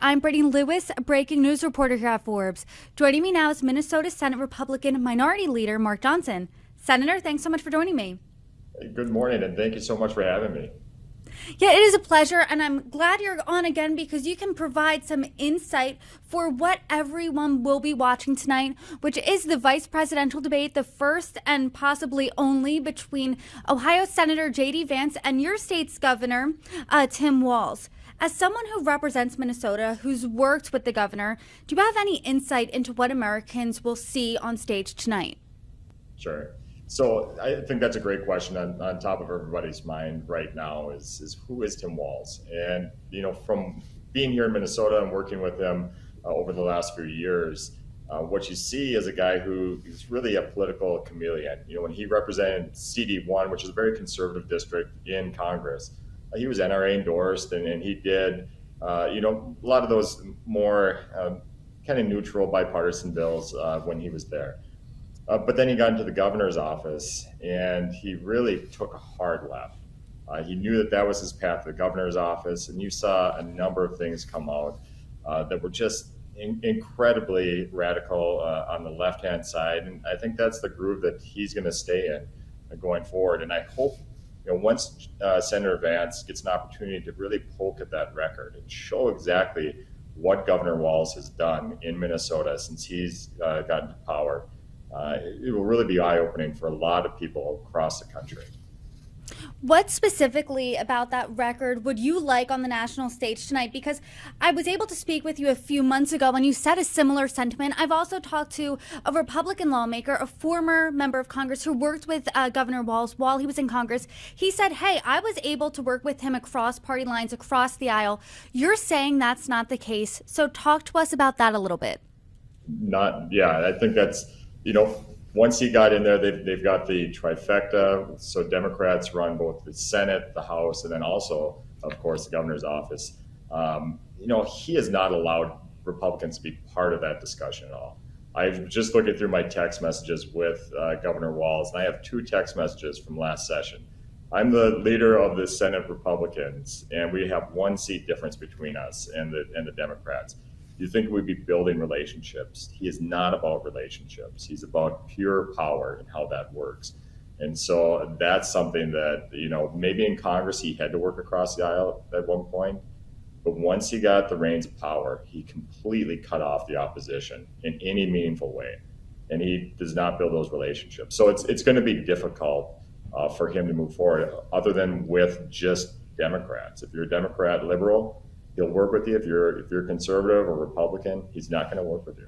I'm Brittany Lewis, a breaking news reporter here at Forbes. Joining me now is Minnesota Senate Republican Minority Leader Mark Johnson. Senator, thanks so much for joining me. Good morning, and thank you so much for having me. Yeah, it is a pleasure, and I'm glad you're on again because you can provide some insight for what everyone will be watching tonight, which is the vice presidential debate, the first and possibly only between Ohio Senator J.D. Vance and your state's governor, Tim Walz. As someone who represents Minnesota, who's worked with the governor, do you have any insight into what Americans will see on stage tonight? Sure. So I think that's a great question on top of everybody's mind right now is who is Tim Walz? And, from being here in Minnesota and working with him over the last few years, what you see is a guy who is really a political chameleon. When he represented CD1, which is a very conservative district in Congress, he was NRA endorsed, and he did, a lot of those more kind of neutral bipartisan bills when he was there. But then he got into the governor's office, and he really took a hard left. He knew that was his path to the governor's office, and you saw a number of things come out that were just incredibly radical on the left-hand side. And I think that's the groove that he's going to stay in going forward. And I hope once Senator Vance gets an opportunity to really poke at that record and show exactly what Governor Walz has done in Minnesota since he's gotten to power, it will really be eye-opening for a lot of people across the country. What specifically about that record would you like on the national stage tonight? Because I was able to speak with you a few months ago and you said a similar sentiment. I've also talked to a Republican lawmaker, a former member of Congress who worked with Governor Walz while he was in Congress. He said, hey, I was able to work with him across party lines, across the aisle. You're saying that's not the case. So talk to us about that a little bit. I think that's, once he got in there, they've got the trifecta. So Democrats run both the Senate, the House, and then also, of course, the governor's office. He has not allowed Republicans to be part of that discussion at all. I've just looking through my text messages with Governor Walz, and I have 2 text messages from last session. I'm the leader of the Senate Republicans, and we have 1 seat difference between us and the Democrats. You think we'd be building relationships. He is not about relationships. He's about pure power and how that works. And so that's something that, maybe in Congress he had to work across the aisle at one point. But once he got the reins of power, he completely cut off the opposition in any meaningful way. And he does not build those relationships. So it's going to be difficult for him to move forward other than with just Democrats. If you're a Democrat liberal, he'll work with you. If you're conservative or Republican, he's not going to work with you.